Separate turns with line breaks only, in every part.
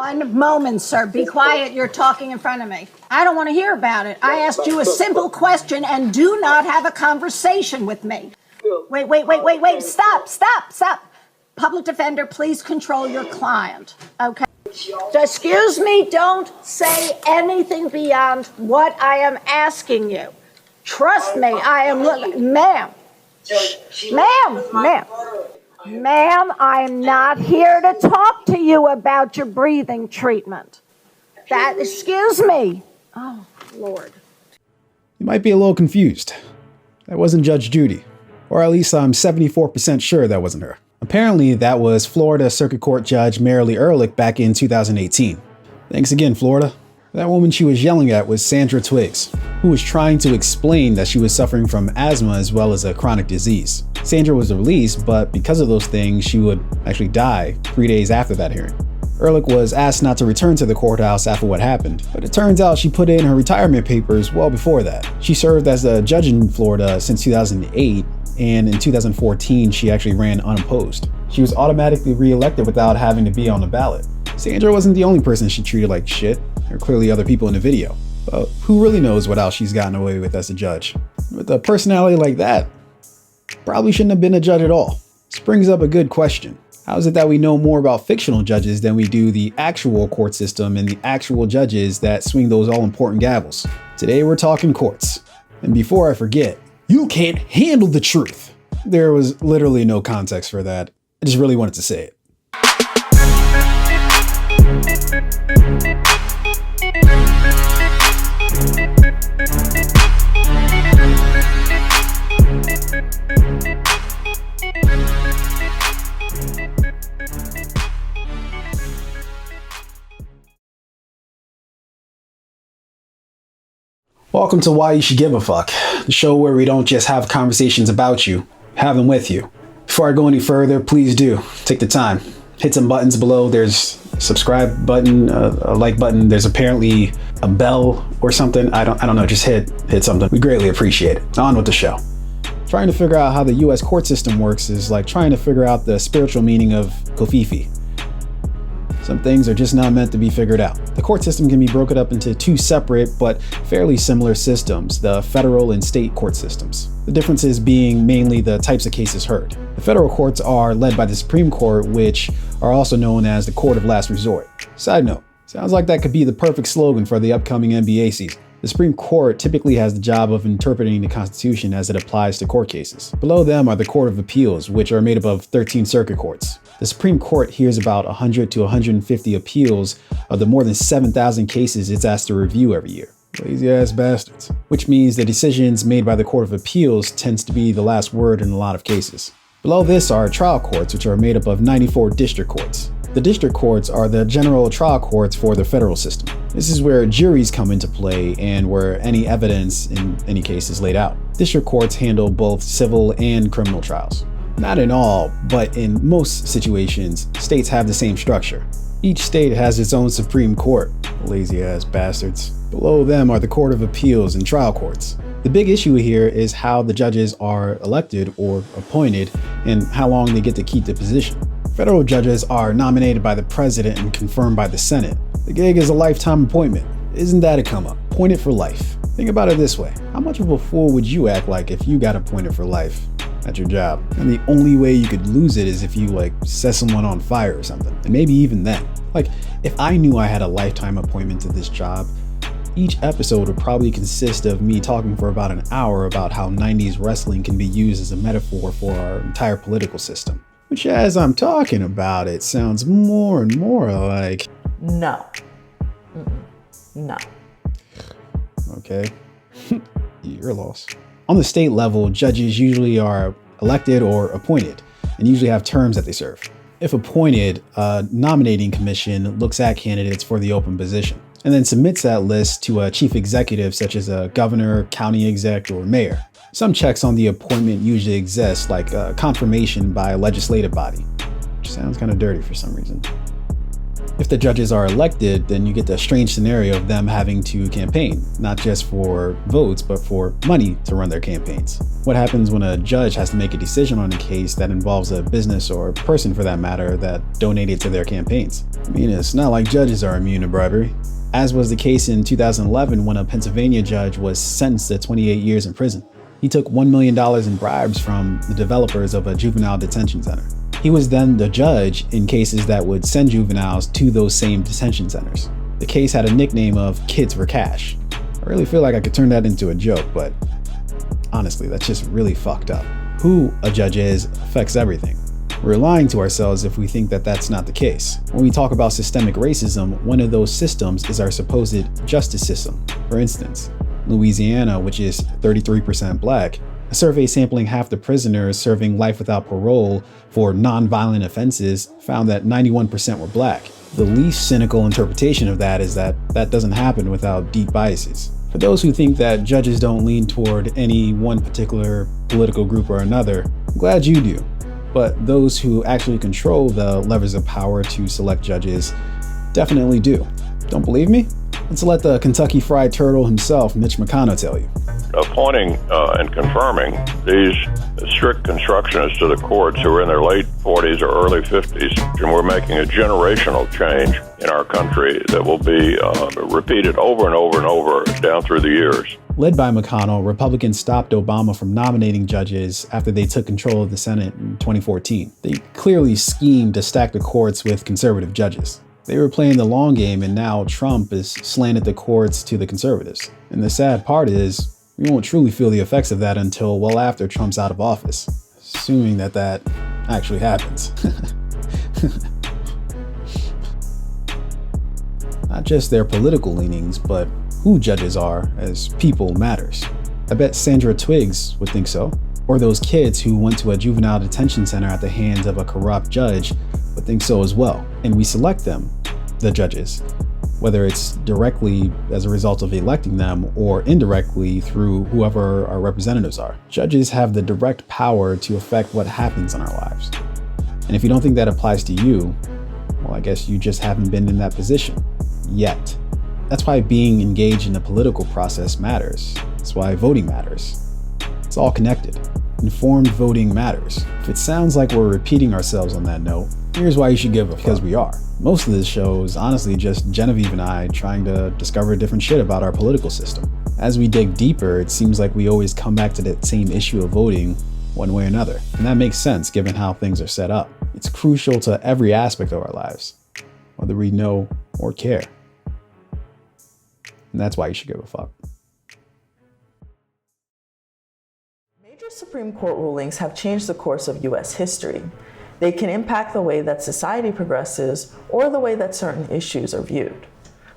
One moment, sir. Be quiet. You're talking in front of me. I don't want to hear about it. I asked you a simple question and do not have a conversation with me. Wait. Stop. Public defender, please control your client. Okay. Excuse me, don't say anything beyond what I am asking you. Trust me, I am looking. Ma'am, I am not here to talk to you about your breathing treatment. Excuse me. Oh, Lord.
You might be a little confused. That wasn't Judge Judy. Or at least I'm 74% sure that wasn't her. Apparently, that was Florida Circuit Court Judge Marilee Ehrlich back in 2018. Thanks again, Florida. That woman she was yelling at was Sandra Twiggs, who was trying to explain that she was suffering from asthma as well as a chronic disease. Sandra was released, but because of those things, she would actually die 3 days after that hearing. Ehrlich was asked not to return to the courthouse after what happened, but it turns out she put in her retirement papers well before that. She served as a judge in Florida since 2008, and in 2014, she actually ran unopposed. She was automatically reelected without having to be on the ballot. Sandra wasn't the only person she treated like shit. There are clearly other people in the video. But who really knows what else she's gotten away with as a judge? With a personality like that, probably shouldn't have been a judge at all. This brings up a good question. How is it that we know more about fictional judges than we do the actual court system and the actual judges that swing those all-important gavels? Today we're talking courts. And before I forget, you can't handle the truth. There was literally no context for that. I just really wanted to say it. Welcome to Why You Should Give a Fuck, the show where we don't just have conversations about you, have them with you. Before I go any further, please do take the time. Hit some buttons below. There's a subscribe button, a like button. There's apparently a bell or something. I don't know. Just hit something. We greatly appreciate it. On with the show. Trying to figure out how the U.S. court system works is like trying to figure out the spiritual meaning of Kofifi. Some things are just not meant to be figured out. The court system can be broken up into two separate but fairly similar systems, the federal and state court systems. The differences being mainly the types of cases heard. The federal courts are led by the Supreme Court, which are also known as the court of last resort. Side note, sounds like that could be the perfect slogan for the upcoming NBA season. The Supreme Court typically has the job of interpreting the Constitution as it applies to court cases. Below them are the Court of Appeals, which are made up of 13 circuit courts. The Supreme Court hears about 100 to 150 appeals of the more than 7,000 cases it's asked to review every year. Lazy ass bastards. Which means the decisions made by the Court of Appeals tends to be the last word in a lot of cases. Below this are trial courts, which are made up of 94 district courts. The district courts are the general trial courts for the federal system. This is where juries come into play and where any evidence in any case is laid out. District courts handle both civil and criminal trials. Not in all, but in most situations, states have the same structure. Each state has its own Supreme Court. Lazy ass bastards. Below them are the Court of Appeals and trial courts. The big issue here is how the judges are elected or appointed and how long they get to keep the position. Federal judges are nominated by the president and confirmed by the Senate. The gig is a lifetime appointment. Isn't that a come up? Appointed for life. Think about it this way. How much of a fool would you act like if you got appointed for life at your job? And the only way you could lose it is if you set someone on fire or something. And maybe even then. If I knew I had a lifetime appointment to this job, each episode would probably consist of me talking for about an hour about how 90s wrestling can be used as a metaphor for our entire political system. Which, as I'm talking about it, sounds more and more like...
No. No.
Okay. Your loss. On the state level, judges usually are elected or appointed and usually have terms that they serve. If appointed, a nominating commission looks at candidates for the open position and then submits that list to a chief executive such as a governor, county exec, or mayor. Some checks on the appointment usually exist, like confirmation by a legislative body, which sounds kind of dirty for some reason. If the judges are elected, then you get the strange scenario of them having to campaign, not just for votes, but for money to run their campaigns. What happens when a judge has to make a decision on a case that involves a business or a person for that matter that donated to their campaigns? I mean, it's not like judges are immune to bribery, as was the case in 2011 when a Pennsylvania judge was sentenced to 28 years in prison. He took $1 million in bribes from the developers of a juvenile detention center. He was then the judge in cases that would send juveniles to those same detention centers. The case had a nickname of Kids for Cash. I really feel like I could turn that into a joke, but honestly, that's just really fucked up. Who a judge is affects everything. We're lying to ourselves if we think that that's not the case. When we talk about systemic racism, one of those systems is our supposed justice system. For instance, Louisiana, which is 33% black, a survey sampling half the prisoners serving life without parole for non-violent offenses found that 91% were black. The least cynical interpretation of that is that that doesn't happen without deep biases. For those who think that judges don't lean toward any one particular political group or another, I'm glad you do. But those who actually control the levers of power to select judges definitely do. Don't believe me? Let's let the Kentucky Fried Turtle himself, Mitch McConnell, tell you.
Appointing and confirming these strict constructionists to the courts who are in their late 40s or early 50s, and we're making a generational change in our country that will be repeated over and over and over down through the years.
Led by McConnell, Republicans stopped Obama from nominating judges after they took control of the Senate in 2014. They clearly schemed to stack the courts with conservative judges. They were playing the long game, and now Trump is slanted the courts to the conservatives. And the sad part is, we won't truly feel the effects of that until well after Trump's out of office, assuming that that actually happens. Not just their political leanings, but who judges are as people matters. I bet Sandra Twiggs would think so. Or those kids who went to a juvenile detention center at the hands of a corrupt judge would think so as well. And we select them, the judges, whether it's directly as a result of electing them or indirectly through whoever our representatives are. Judges have the direct power to affect what happens in our lives. And if you don't think that applies to you, well, I guess you just haven't been in that position yet. That's why being engaged in the political process matters. That's why voting matters. It's all connected. Informed voting matters. If it sounds like we're repeating ourselves on that note, here's why you should give a fuck. Because we are. Most of this show is honestly just Genevieve and I trying to discover different shit about our political system. As we dig deeper, it seems like we always come back to that same issue of voting one way or another. And that makes sense given how things are set up. It's crucial to every aspect of our lives, whether we know or care. And that's why you should give a fuck.
Major Supreme Court rulings have changed the course of U.S. history. They can impact the way that society progresses or the way that certain issues are viewed.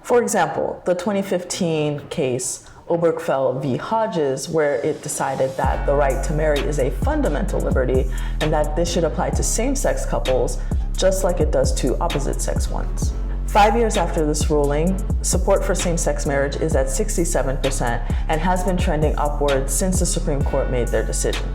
For example, the 2015 case Obergefell v. Hodges, where it decided that the right to marry is a fundamental liberty and that this should apply to same-sex couples just like it does to opposite-sex ones. 5 years after this ruling, support for same-sex marriage is at 67% and has been trending upward since the Supreme Court made their decision.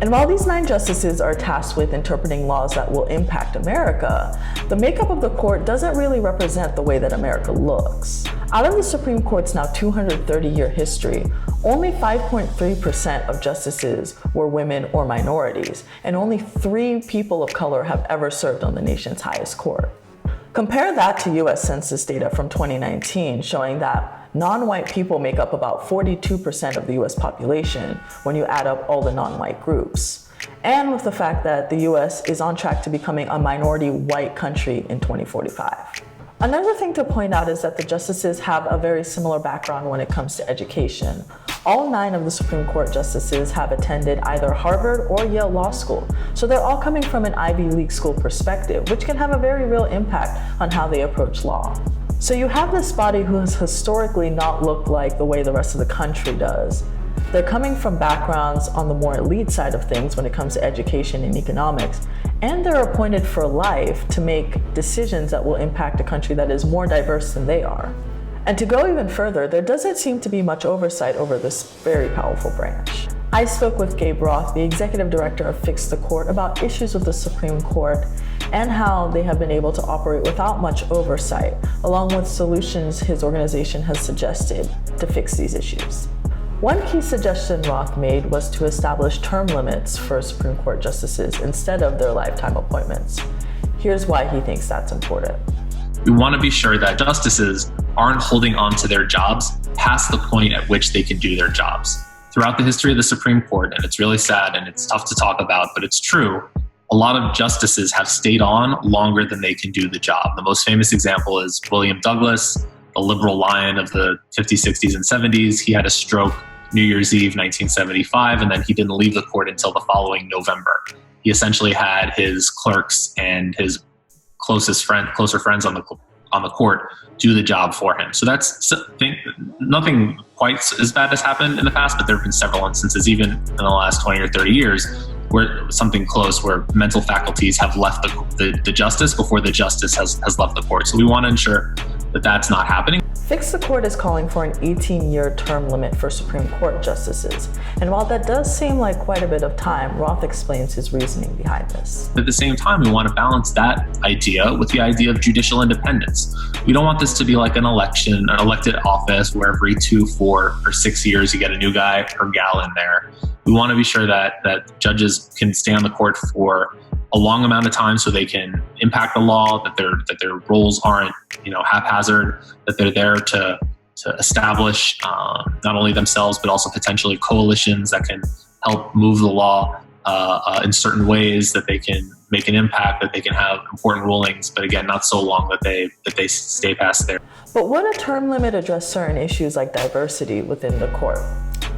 And while these 9 justices are tasked with interpreting laws that will impact America, the makeup of the court doesn't really represent the way that America looks. Out of the Supreme Court's now 230-year history, only 5.3% of justices were women or minorities, and only 3 people of color have ever served on the nation's highest court. Compare that to US Census data from 2019 showing that non-white people make up about 42% of the US population when you add up all the non-white groups. And with the fact that the US is on track to becoming a minority white country in 2045. Another thing to point out is that the justices have a very similar background when it comes to education. All 9 of the Supreme Court justices have attended either Harvard or Yale Law School, so they're all coming from an Ivy League school perspective, which can have a very real impact on how they approach law. So you have this body who has historically not looked like the way the rest of the country does. They're coming from backgrounds on the more elite side of things when it comes to education and economics, and they're appointed for life to make decisions that will impact a country that is more diverse than they are. And to go even further, there doesn't seem to be much oversight over this very powerful branch. I spoke with Gabe Roth, the executive director of Fix the Court, about issues with the Supreme Court and how they have been able to operate without much oversight, along with solutions his organization has suggested to fix these issues. One key suggestion Roth made was to establish term limits for Supreme Court justices instead of their lifetime appointments. Here's why he thinks that's important.
We want to be sure that justices aren't holding on to their jobs past the point at which they can do their jobs. Throughout the history of the Supreme Court, and it's really sad and it's tough to talk about, but it's true, a lot of justices have stayed on longer than they can do the job. The most famous example is William Douglas, the liberal lion of the 50s, 60s, and 70s. He had a stroke New Year's Eve, 1975, and then he didn't leave the court until the following November. He essentially had his clerks and his closer friends on the court do the job for him. So that's nothing quite as bad has happened in the past, but there have been several instances, even in the last 20 or 30 years, where something close, where mental faculties have left the justice before the justice has left the court. So we want to ensure that that's not happening.
Fix the Court is calling for an 18-year term limit for Supreme Court justices. And while that does seem like quite a bit of time, Roth explains his reasoning behind this.
At the same time, we want to balance that idea with the idea of judicial independence. We don't want this to be like an election, an elected office where every 2, 4, or 6 years you get a new guy or gal in there. We want to be sure that judges can stay on the court for a long amount of time so they can impact the law, that their roles aren't, haphazard, that they're there to establish not only themselves but also potentially coalitions that can help move the law in certain ways, that they can make an impact, that they can have important rulings, but again, not so long that they stay past there.
But would a term limit address certain issues like diversity within the court?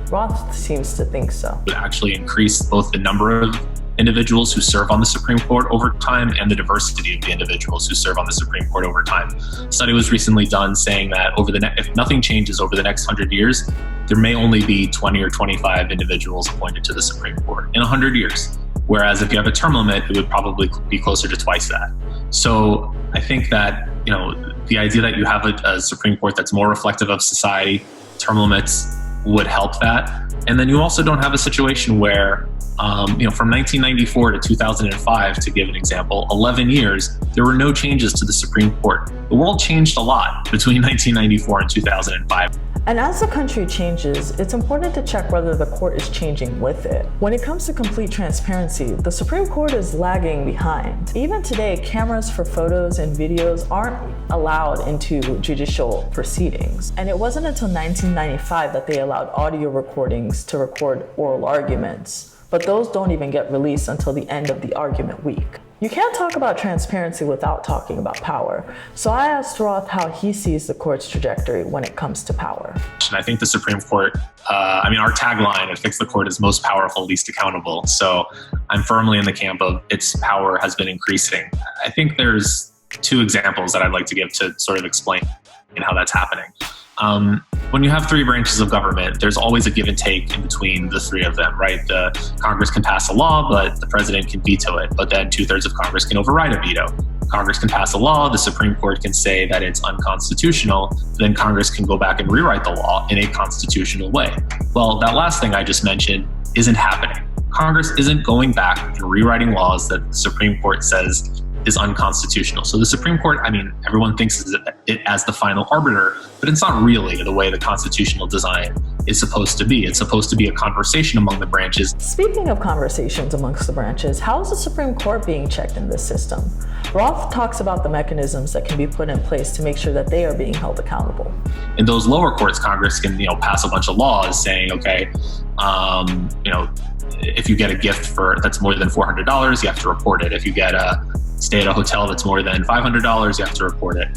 Roth seems to think so.
It would actually increase both the number of individuals who serve on the Supreme Court over time and the diversity of the individuals who serve on the Supreme Court over time. A study was recently done saying that if nothing changes over the next 100 years, there may only be 20 or 25 individuals appointed to the Supreme Court in 100 years. Whereas if you have a term limit, it would probably be closer to twice that. So I think that, the idea that you have a Supreme Court that's more reflective of society, term limits would help that. And then you also don't have a situation where, from 1994 to 2005, to give an example, 11 years, there were no changes to the Supreme Court. The world changed a lot between 1994 and 2005.
And as the country changes, it's important to check whether the court is changing with it. When it comes to complete transparency, the Supreme Court is lagging behind. Even today, cameras for photos and videos aren't allowed into judicial proceedings. And it wasn't until 1995 that they allowed audio recordings to record oral arguments. But those don't even get released until the end of the argument week. You can't talk about transparency without talking about power. So I asked Roth how he sees the court's trajectory when it comes to power.
And I think the Supreme Court, our tagline at Fix the Court is most powerful, least accountable. So I'm firmly in the camp of its power has been increasing. I think there's 2 examples that I'd like to give to sort of explain how that's happening. When you have 3 branches of government, there's always a give and take in between the 3 of them, right? The Congress can pass a law, but the president can veto it. But then 2/3 of Congress can override a veto. Congress can pass a law, the Supreme Court can say that it's unconstitutional, then Congress can go back and rewrite the law in a constitutional way. Well, that last thing I just mentioned isn't happening. Congress isn't going back and rewriting laws that the Supreme Court says is unconstitutional. So the Supreme Court, everyone thinks of it as the final arbiter, but it's not really the way the constitutional design is supposed to be. It's supposed to be a conversation among the branches.
Speaking of conversations amongst the branches, how is the Supreme Court being checked in this system? Roth talks about the mechanisms that can be put in place to make sure that they are being held accountable.
In those lower courts, Congress can, pass a bunch of laws saying, okay, if you get a gift that's more than $400, you have to report it. If you get stay at a hotel that's more than $500, you have to report it.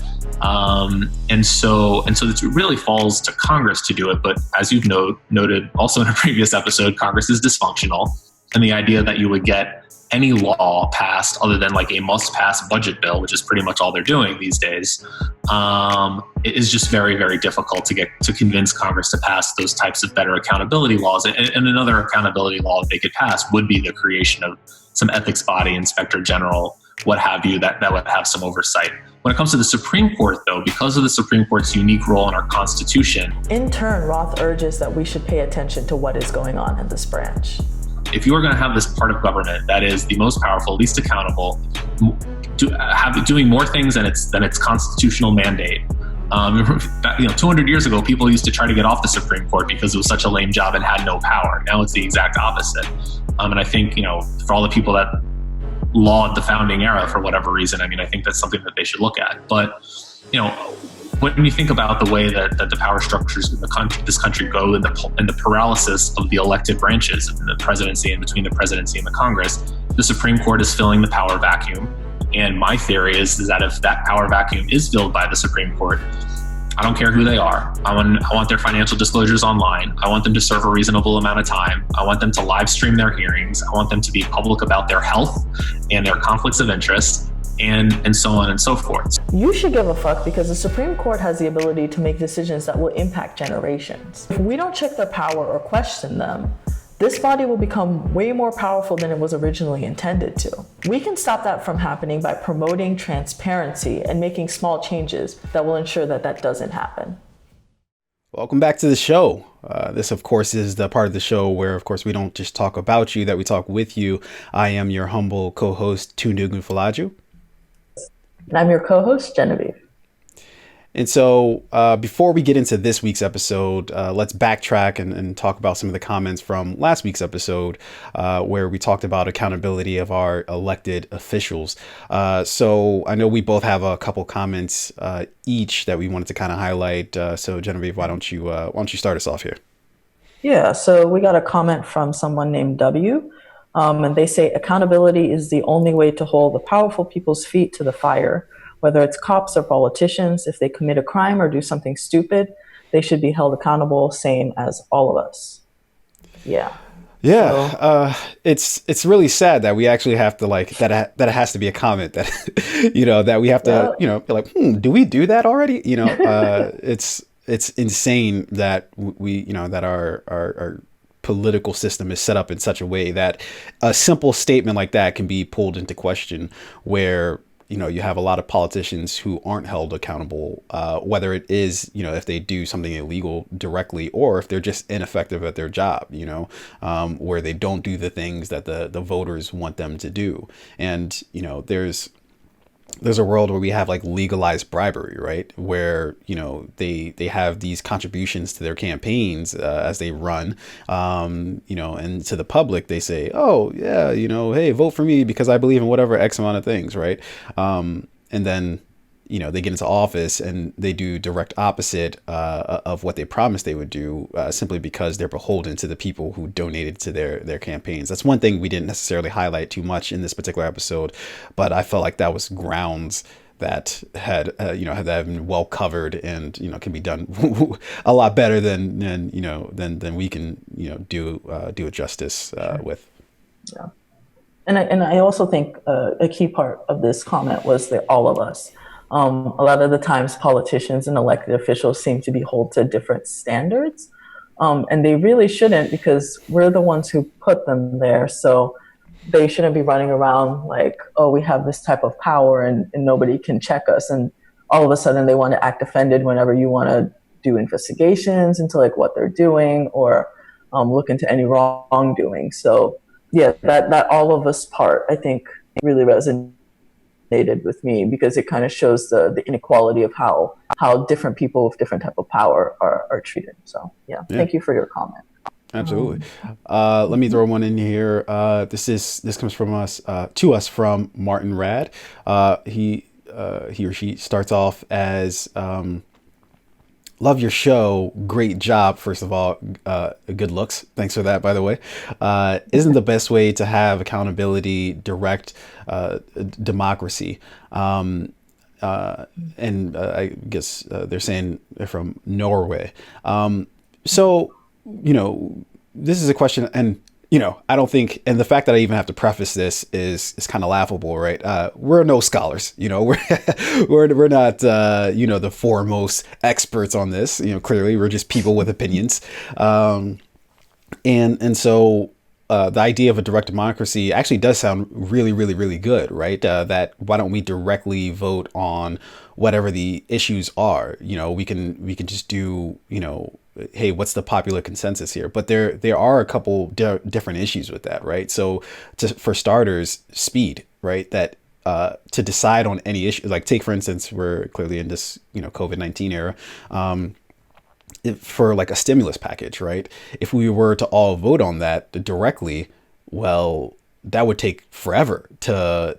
And so it really falls to Congress to do it. But as you've noted also in a previous episode, Congress is dysfunctional. And the idea that you would get any law passed other than like a must-pass budget bill, which is pretty much all they're doing these days, it is just very, very difficult to convince Congress to pass those types of better accountability laws. And another accountability law that they could pass would be the creation of some ethics body, inspector general, what have you, that would have some oversight. When it comes to the Supreme Court, though, because of the Supreme Court's unique role in our Constitution,
in turn, Roth urges that we should pay attention to what is going on in this branch.
If you are going to have this part of government that is the most powerful, least accountable, doing more things than its constitutional mandate. 200 years ago, people used to try to get off the Supreme Court because it was such a lame job and had no power. Now it's the exact opposite. And I think, for all the people that laud the founding era for whatever reason, I think that's something that they should look at. But, when you think about the way that the power structures in this country go in the paralysis of the elected branches in the presidency and between the presidency and the Congress, the Supreme Court is filling the power vacuum. And my theory is that if that power vacuum is filled by the Supreme Court, I don't care who they are. I want their financial disclosures online. I want them to serve a reasonable amount of time. I want them to live stream their hearings. I want them to be public about their health and their conflicts of interest, and so on and so forth.
You should give a fuck because the Supreme Court has the ability to make decisions that will impact generations. If we don't check their power or question them, this body will become way more powerful than it was originally intended to. We can stop that from happening by promoting transparency and making small changes that will ensure that that doesn't happen.
Welcome back to the show. This, of course, is the part of the show where, of course, we don't just talk about you, that we talk with you. I am your humble co-host, Tundugu Falaju.
And I'm your co-host, Genevieve.
And so before we get into this week's episode, let's backtrack and talk about some of the comments from last week's episode where we talked about accountability of our elected officials. So I know we both have a couple comments each that we wanted to kind of highlight. So Genevieve, why don't you start us off here?
Yeah, so we got a comment from someone named W. And they say accountability is the only way to hold the powerful people's feet to the fire. Whether it's cops or politicians, if they commit a crime or do something stupid, they should be held accountable, same as all of us. Yeah.
Yeah,
So,
it's really sad that we actually have to that it has to be a comment that that we have to be like, do we do that already? It's insane that we that our political system is set up in such a way that a simple statement like that can be pulled into question, where you have a lot of politicians who aren't held accountable, whether it is, if they do something illegal directly or if they're just ineffective at their job, where they don't do the things that the voters want them to do. And, there's a world where we have legalized bribery, right? Where, they have these contributions to their campaigns as they run, and to the public, they say, oh, yeah, hey, vote for me because I believe in whatever X amount of things, right? And then, they get into office and they do direct opposite of what they promised they would do, simply because they're beholden to the people who donated to their campaigns. That's one thing we didn't necessarily highlight too much in this particular episode, but I felt like that was grounds that had been well covered and can be done a lot better than we can do it justice with.
yeah. And I also think a key part of this comment was that all of us. A lot of the times politicians and elected officials seem to be held to different standards. And they really shouldn't, because we're the ones who put them there. So they shouldn't be running around like, oh, we have this type of power and nobody can check us. And all of a sudden they want to act offended whenever you want to do investigations into what they're doing or look into any wrongdoing. So yeah, that all of us part, I think, really resonated with me, because it kind of shows the inequality of how different people with different type of power are treated. So yeah, thank you for your comment.
Absolutely. Let me throw one in here. This comes from us to us from Martin Rad. He or she starts off as love your show. Great job. First of all, good looks. Thanks for that, by the way. Isn't the best way to have accountability direct democracy? And I guess they're saying they're from Norway. So, this is a question, and I don't think, and the fact that I even have to preface this is kind of laughable, right? We're no scholars, we're not, the foremost experts on this. Clearly we're just people with opinions. And so the idea of a direct democracy actually does sound really, really, really good, right? That why don't we directly vote on whatever the issues are? We can just do, hey, what's the popular consensus here? But there are a couple different issues with that, right? So for starters, speed, right? That to decide on any issue. Like take, for instance, we're clearly in this, COVID-19 era. For like a stimulus package, right? If we were to all vote on that directly, well, that would take forever to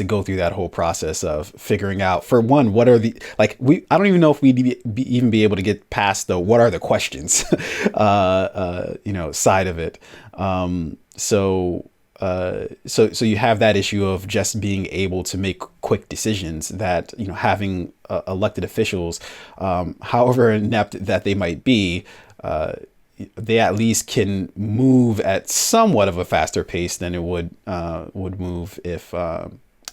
go through that whole process of figuring out, for one, what are the, like, I don't even know if we'd even be able to get past the what are the questions side of it. So you have that issue of just being able to make quick decisions that, having elected officials, however inept that they might be, they at least can move at somewhat of a faster pace than it would move if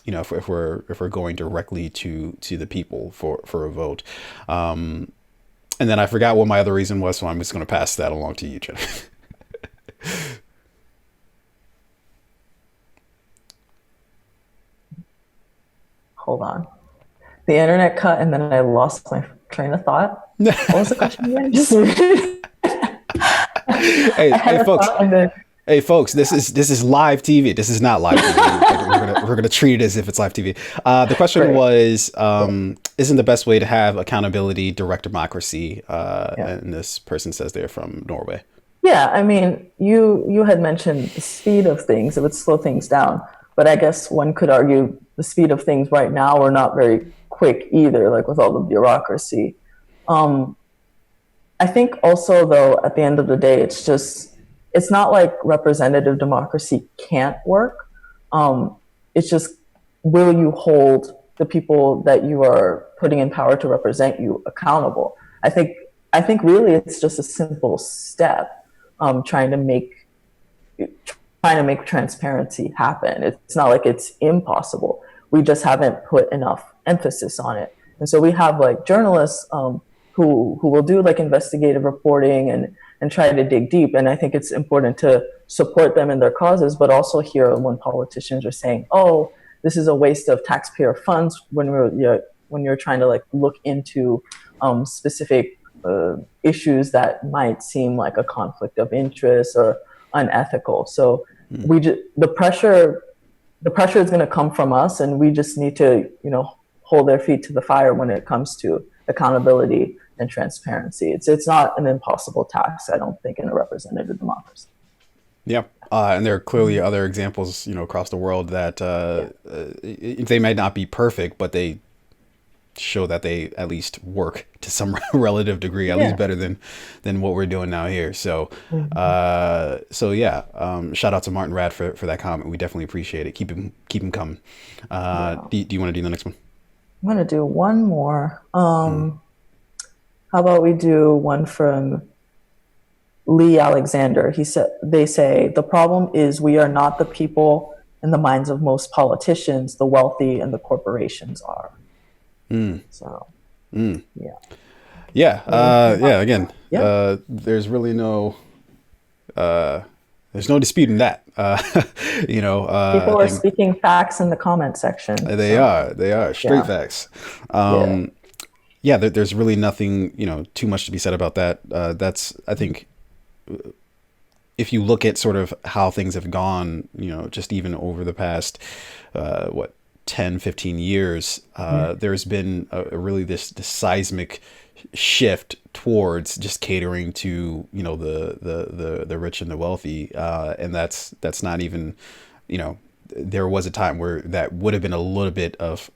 if we're going directly to the people for a vote. And then I forgot what my other reason was, so I'm just going to pass that along to you, Jen.
Hold on. The internet cut and then I lost my train of thought. What was the question again?
Hey folks, this is live TV. This is not live TV. We're gonna treat it as if it's live TV. The question was, isn't the best way to have accountability direct democracy? And this person says they're from Norway.
Yeah, I mean, you had mentioned the speed of things. It would slow things down. But I guess one could argue the speed of things right now are not very quick either, like with all the bureaucracy. I think also, though, at the end of the day, it's not like representative democracy can't work. It's just, will you hold the people that you are putting in power to represent you accountable? I think really it's just a simple step, trying to make transparency happen. It's not like it's impossible. We just haven't put enough emphasis on it. And so we have like journalists who will do like investigative reporting and try to dig deep. And I think it's important to support them in their causes, but also hear when politicians are saying, oh, this is a waste of taxpayer funds, when you're trying to like look into specific issues that might seem like a conflict of interest or unethical. So the pressure is going to come from us, and we just need to, hold their feet to the fire when it comes to accountability and transparency. It's not an impossible task, I don't think, in a representative democracy.
Yeah. And there are clearly other examples, across the world that they might not be perfect, but they show that they at least work to some relative degree, at least better than what we're doing now here. So, shout out to Martin Rad for that comment. We definitely appreciate it. Keep him coming. Do you want to do the next one?
I'm going to do one more. How about we do one from Lee Alexander? They say, the problem is we are not the people in the minds of most politicians, the wealthy and the corporations are. Again, there's really no disputing that. People are speaking facts in the comment section.
They are straight facts. There's really nothing, too much to be said about that. That's, I think, if you look at sort of how things have gone, just even over the past, 10, 15 years, there's been this seismic shift towards just catering to, the rich and the wealthy. And that's not even, there was a time where that would have been a little bit of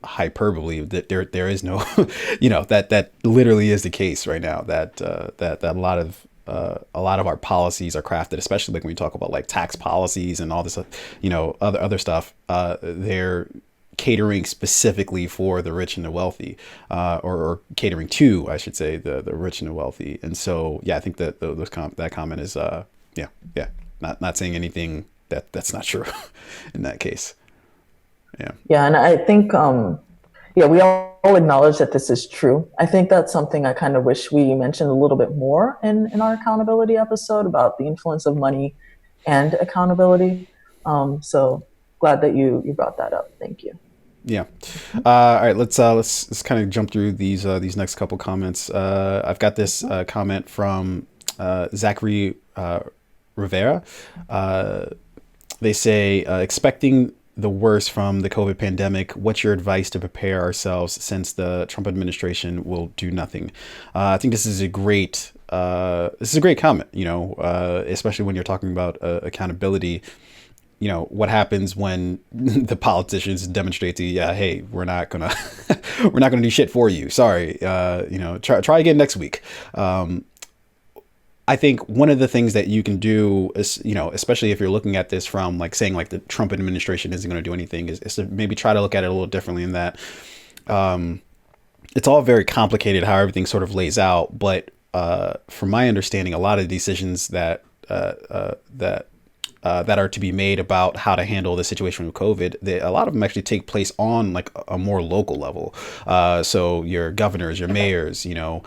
hyperbole, that there is no, that literally is the case right now, that a lot of our policies are crafted, especially like when we talk about like tax policies and all this, other stuff. They're catering specifically for the rich and the wealthy, or catering to, I should say, the rich and the wealthy. And so, I think that that comment is, not saying anything that's not true in that case. Yeah, and I think, we all acknowledge that this is true. I think that's something I kind of wish we mentioned a little bit more in our accountability episode about the influence of money and accountability. So glad that you brought that up. Thank you. Yeah. All right. Let's kind of jump through these next couple comments. I've got this comment from Zachary Rivera. They say expecting the worst from the COVID pandemic. What's your advice to prepare ourselves since the Trump administration will do nothing? I think this is a great comment, especially when you're talking about accountability. What happens when the politicians demonstrate hey, we're not gonna do shit for you. Sorry. Try again next week. I think one of the things that you can do is, especially if you're looking at this from saying the Trump administration isn't going to do anything, is to maybe try to look at it a little differently in that it's all very complicated how everything sort of lays out. But from my understanding, a lot of decisions that are to be made about how to handle the situation with COVID, a lot of them actually take place on a more local level. So your governors, your mayors, your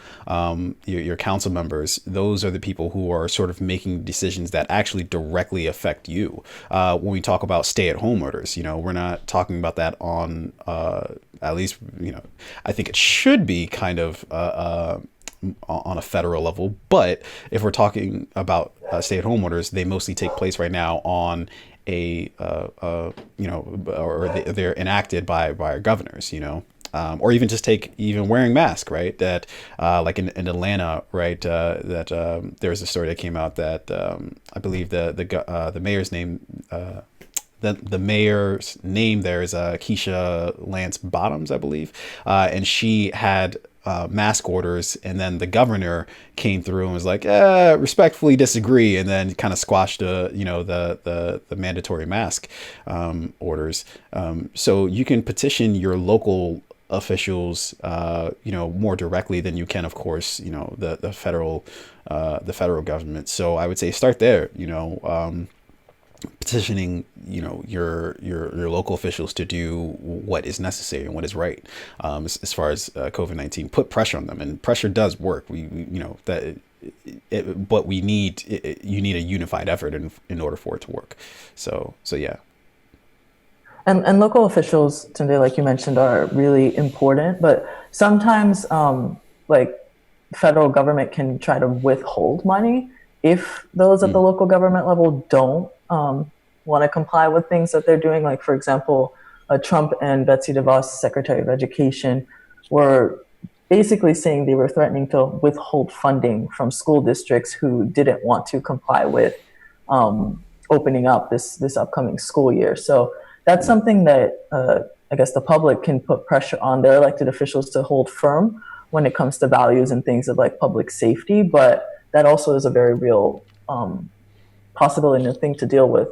council members, those are the people who are sort of making decisions that actually directly affect you. When we talk about stay-at-home orders, we're not talking about that on, at least, I think it should be kind of on a federal level. But if we're talking about stay-at-home orders, they mostly take place right now on or they're enacted by our governors, or even just take even wearing masks, right? That in Atlanta, right? There's a story that came out that I believe the mayor's name. The mayor's name there is Keisha Lance Bottoms, I believe, and she had mask orders, and then the governor came through and was like, respectfully disagree, and then kind of squashed the mandatory mask orders. So you can petition your local officials more directly than you can, of course, the federal government. So I would say start there, petitioning your local officials to do what is necessary and what is right, as far as COVID-19. Put pressure on them, and pressure does work. But you need a unified effort in order for it to work. So yeah.
And local officials, Tunde, like you mentioned, are really important, but sometimes federal government can try to withhold money if those at the local government level don't want to comply with things that they're doing. Like, for example, Trump and Betsy DeVos, Secretary of Education, were basically saying they were threatening to withhold funding from school districts who didn't want to comply with opening up this upcoming school year. So that's something that I guess the public can put pressure on their elected officials to hold firm when it comes to values and things of public safety. But that also is a very real possibility and a thing to deal with.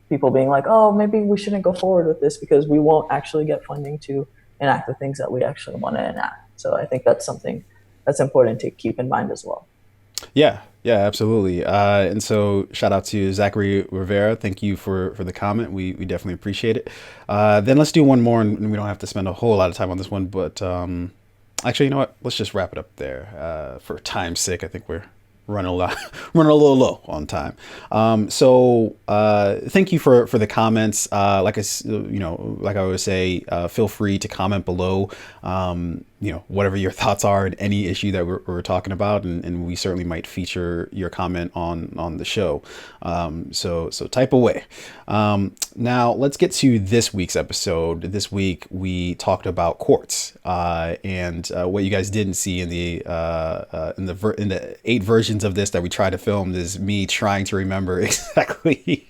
People being like, oh, maybe we shouldn't go forward with this because we won't actually get funding to enact the things that we actually want to enact. So I think that's something that's important to keep in mind as well.
Yeah, absolutely. And so shout out to Zachary Rivera. Thank you for the comment. We definitely appreciate it. Then let's do one more, and we don't have to spend a whole lot of time on this one. But actually, you know what? Let's just wrap it up there. For time's sake, I think we're running a little low on time. So thank you for the comments. Like I always say, feel free to comment below. Whatever your thoughts are on any issue that we're talking about, and we certainly might feature your comment on the show. So type away. Now let's get to this week's episode. This week we talked about courts, and what you guys didn't see in the 8 versions of this that we tried to film is me trying to remember exactly.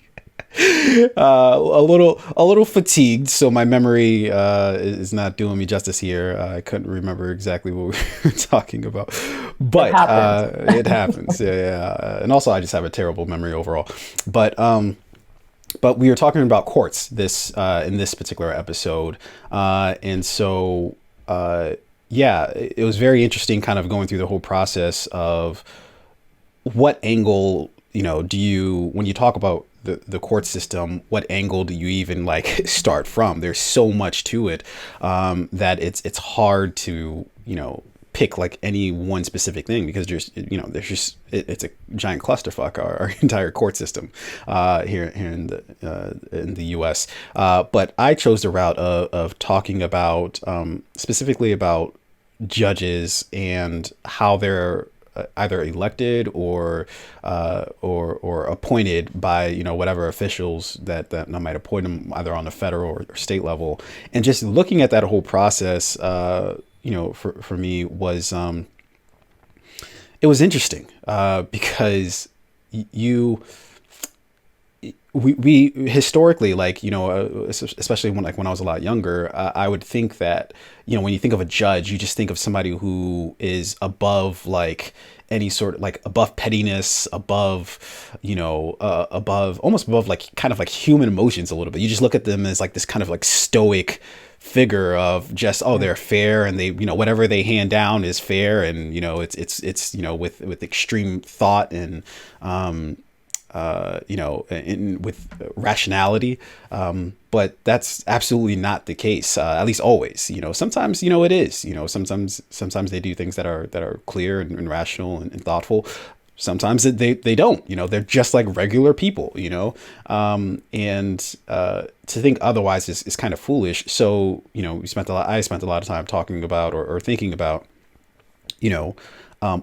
A little fatigued, so my memory is not doing me justice here. I couldn't remember exactly what we were talking about, but it happens. Yeah. And also, I just have a terrible memory overall. But we were talking about courts in this particular episode, and so it was very interesting, kind of going through the whole process of what angle do you, when you talk about the court system, what angle do you even start from? There's so much to it that it's hard to pick any one specific thing, because it's a giant clusterfuck, our entire court system here in the US. But I chose the route of talking about specifically about judges and how they're either elected or appointed by, you know, whatever officials that might appoint them either on the federal or state level. And just looking at that whole process, you know, for me was, it was interesting, because we historically, like, you know, especially when I was a lot younger, I would think that, you know, when you think of a judge, you just think of somebody who is above, like, any sort of, like, above pettiness, above, you know, almost above, like, kind of like human emotions a little bit. You just look at them as like this kind of like stoic figure of just, oh, they're fair, and they, you know, whatever they hand down is fair, and, you know, it's you know, with extreme thought and you know, with rationality. But that's absolutely not the case, at least always. You know, sometimes, you know, it is, you know, sometimes they do things that are clear and rational and thoughtful. Sometimes they don't, you know, they're just like regular people, you know, and to think otherwise is kind of foolish. So, you know, I spent a lot of time talking about or thinking about, you know,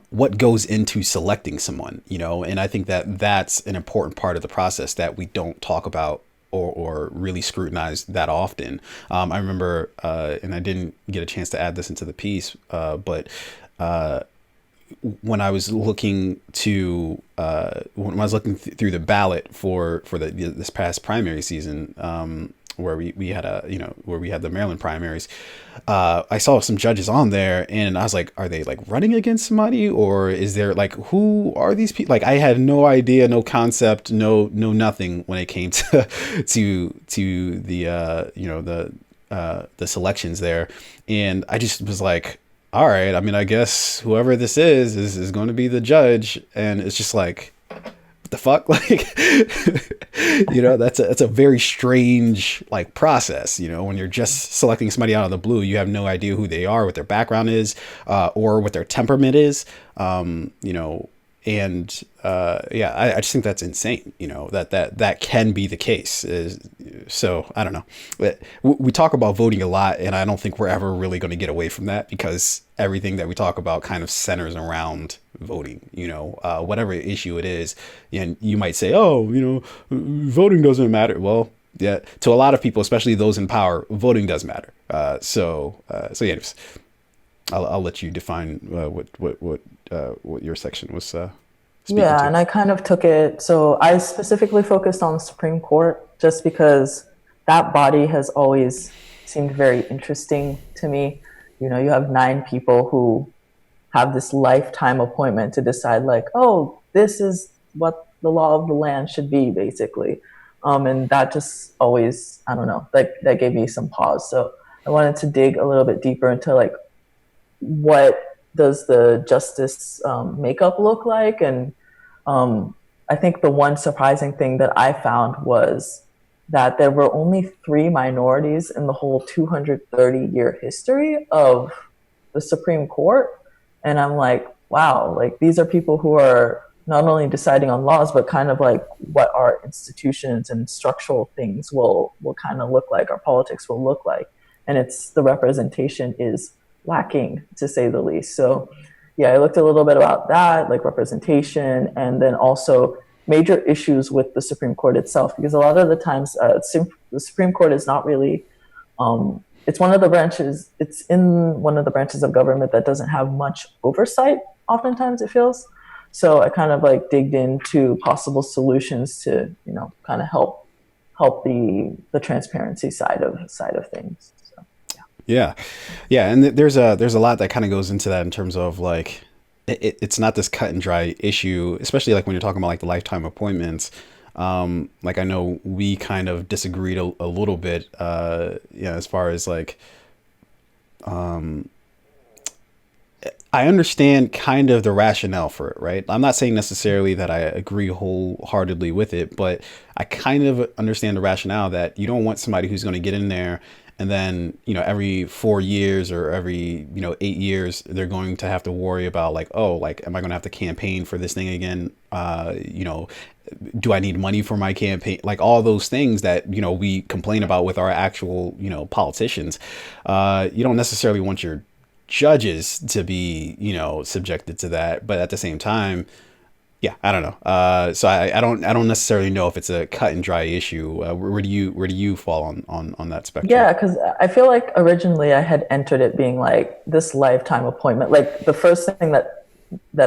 what goes into selecting someone, you know, and I think that that's an important part of the process that we don't talk about or really scrutinize that often. I remember, and I didn't get a chance to add this into the piece, but when I was looking through the ballot for this past primary season, where we had the Maryland primaries, I saw some judges on there, and I was like, are they like running against somebody, or is there like, who are these people? Like, I had no idea, no concept, no nothing when it came to the you know, the selections there, and I just was like, all right, I mean, I guess whoever this is going to be the judge, and it's just like, the fuck, like, you know, that's a very strange, like, process, you know, when you're just selecting somebody out of the blue. You have no idea who they are, what their background is, or what their temperament is, you know, and yeah, I just think that's insane, you know, that can be the case. So I don't know, we talk about voting a lot, and I don't think we're ever really going to get away from that, because everything that we talk about kind of centers around voting, you know, whatever issue it is. And you might say, oh, you know, voting doesn't matter. Well, yeah, to a lot of people, especially those in power, voting does matter. So yeah, I'll let you define what your section was speaking to.
And I kind of took it, so I specifically focused on the Supreme Court just because that body has always seemed very interesting to me. You know, you have 9 people who have this lifetime appointment to decide, like, oh, this is what the law of the land should be, basically. And that just always, I don't know, that gave me some pause. So I wanted to dig a little bit deeper into, like, what does the justice makeup look like? And I think the one surprising thing that I found was that there were only 3 minorities in the whole 230-year history of the Supreme Court. And I'm like, wow, like, these are people who are not only deciding on laws, but kind of like what our institutions and structural things will kind of look like, our politics will look like. And it's, the representation is lacking, to say the least. So yeah, I looked a little bit about that, like representation, and then also major issues with the Supreme Court itself, because a lot of the times the Supreme Court is not really, it's one of the branches, it's in one of the branches of government that doesn't have much oversight, oftentimes it feels. So I kind of like digged into possible solutions to, you know, kind of help the transparency side of things. So,
yeah. And there's a lot that kind of goes into that in terms of, like, it's not this cut and dry issue, especially like when you're talking about like the lifetime appointments. Like, I know we kind of disagreed a little bit, as far as like, I understand kind of the rationale for it, right? I'm not saying necessarily that I agree wholeheartedly with it, but I kind of understand the rationale that you don't want somebody who's going to get in there and then, you know, every 4 years or every, 8 years, they're going to have to worry about, like, oh, like, am I going to have to campaign for this thing again? Do I need money for my campaign? Like, all those things that, we complain about with our actual, politicians. You don't necessarily want your judges to be, you know, subjected to that. But at the same time, yeah, I don't know. So I don't necessarily know if it's a cut and dry issue. Where do you fall on that spectrum?
Yeah, because I feel like originally I had entered it being like this lifetime appointment. Like the first thing that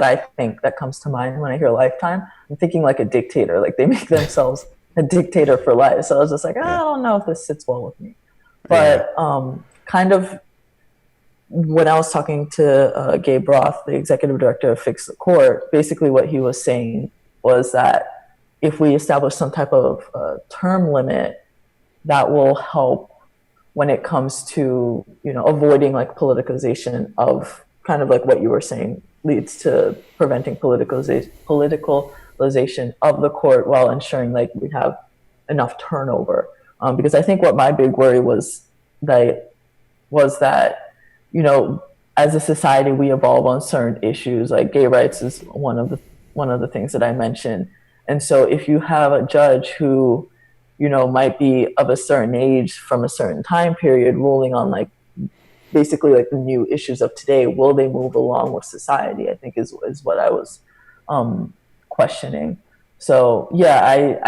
I think that comes to mind when I hear lifetime, I'm thinking like a dictator. Like they make themselves a dictator for life. So I was just like, I don't know if this sits well with me. But kind of when I was talking to Gabe Roth, the executive director of Fix the Court, basically what he was saying was that if we establish some type of term limit, that will help when it comes to, you know, avoiding like politicization of kind of like what you were saying leads to preventing politicalization of the court while ensuring like we have enough turnover. Because I think what my big worry was that, you know, as a society, we evolve on certain issues. Like gay rights is one of the things that I mentioned. And so if you have a judge who, you know, might be of a certain age from a certain time period ruling on like basically like the new issues of today, will they move along with society? I think is what I was questioning. So yeah,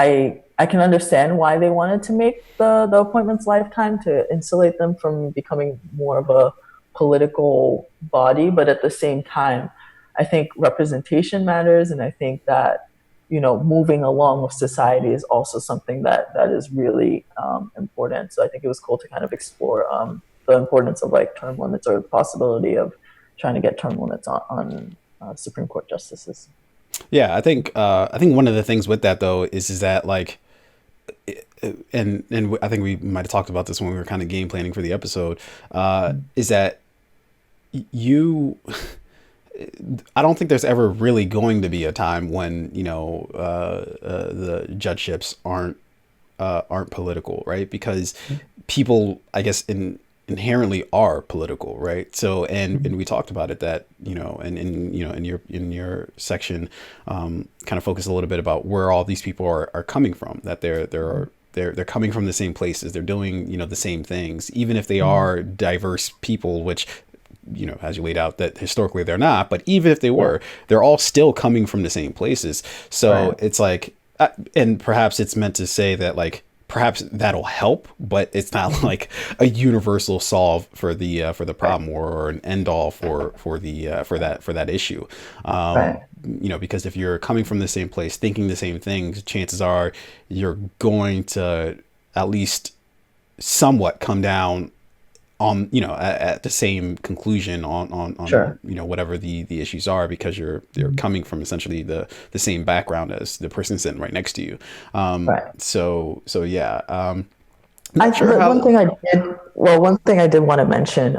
I can understand why they wanted to make the appointments lifetime to insulate them from becoming more of a political body, but at the same time, I think representation matters, and I think that, you know, moving along with society is also something that is really important. So I think it was cool to kind of explore the importance of like term limits, or the possibility of trying to get term limits on Supreme Court justices.
Yeah, I think one of the things with that though is that like, and I think we might have talked about this when we were kind of game planning for the episode, is that I don't think there's ever really going to be a time when, you know, the judgeships aren't political, right? Because people, I guess, inherently are political, right? So, and we talked about it that, you know, and you know, in your section, kind of focus a little bit about where all these people are coming from, that they're coming from the same places, they're doing, you know, the same things, even if they are diverse people, which, you know, as you laid out, that historically they're not, but even if they were, they're all still coming from the same places. So it's like, and perhaps it's meant to say that like, perhaps that'll help, but it's not like a universal solve for the problem or an end all for that issue. You know, because if you're coming from the same place, thinking the same things, chances are you're going to at least somewhat come down on, you know, at the same conclusion on you know, whatever the issues are, because you're coming from essentially the same background as the person sitting right next to you. So yeah.
One thing I did want to mention,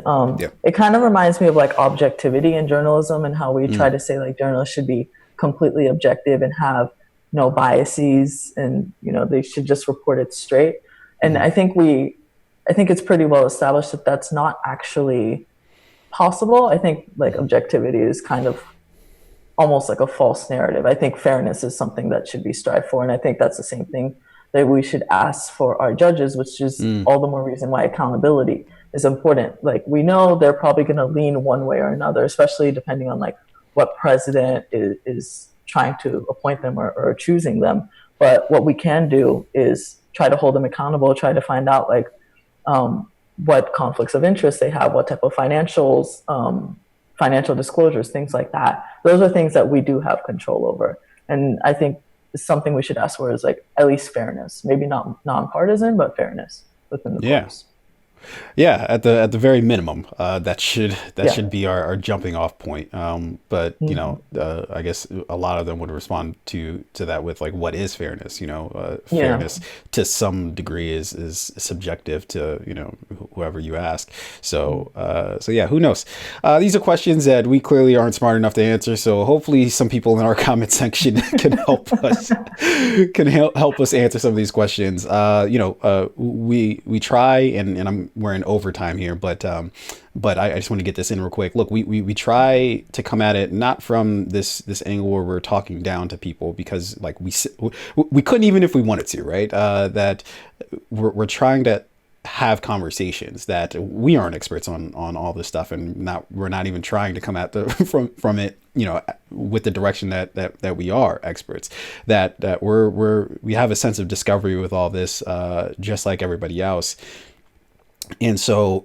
it kind of reminds me of like objectivity in journalism, and how we try to say like journalists should be completely objective and have no biases, and, you know, they should just report it straight. And I think it's pretty well established that that's not actually possible. I think like objectivity is kind of almost like a false narrative. I think fairness is something that should be strived for. And I think that's the same thing that we should ask for our judges, which is all the more reason why accountability is important. Like, we know they're probably going to lean one way or another, especially depending on like what president is trying to appoint them or choosing them. But what we can do is try to hold them accountable, try to find out like, what conflicts of interest they have, what type of financials, financial disclosures, things like that. Those are things that we do have control over. And I think something we should ask for is like at least fairness, maybe not nonpartisan, but fairness within the courts.
Yeah, at the very minimum, that should be our jumping off point. But you know, I guess a lot of them would respond to that with like, what is fairness? You know, fairness to some degree is subjective to, you know, whoever you ask. So yeah, who knows? These are questions that we clearly aren't smart enough to answer. So hopefully, some people in our comment section can help us answer some of these questions. You know, we try, and we're in overtime here, but I just want to get this in real quick. Look, we try to come at it not from this angle where we're talking down to people, because like we couldn't, even if we wanted to, right? That we're trying to have conversations, that we aren't experts on all this stuff, and we're not even trying to come at the from it, with the direction that we are experts, that we have a sense of discovery with all this, just like everybody else. And so,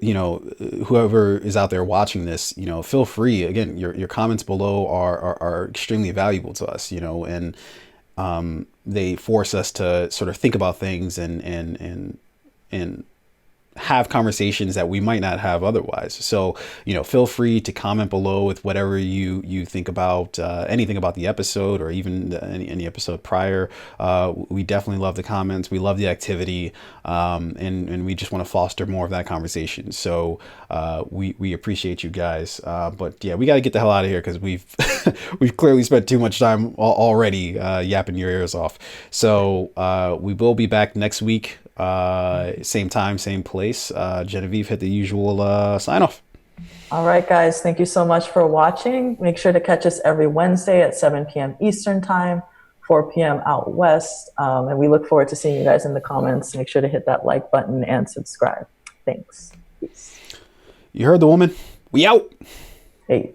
whoever is out there watching this, feel free, again, your comments below are extremely valuable to us, and they force us to sort of think about things and have conversations that we might not have otherwise. So, feel free to comment below with whatever you think about, anything about the episode, or even any episode prior. We definitely love the comments. We love the activity. And we just want to foster more of that conversation. So, we appreciate you guys. But yeah, we got to get the hell out of here, because we've clearly spent too much time already, yapping your ears off. So, we will be back next week. Same time, same place. Genevieve, hit the usual sign off.
All right, guys. Thank you so much for watching. Make sure to catch us every Wednesday at 7 p.m. Eastern Time, 4 p.m. out west. And we look forward to seeing you guys in the comments. Make sure to hit that like button and subscribe. Thanks. Peace.
You heard the woman. We out.
Hey.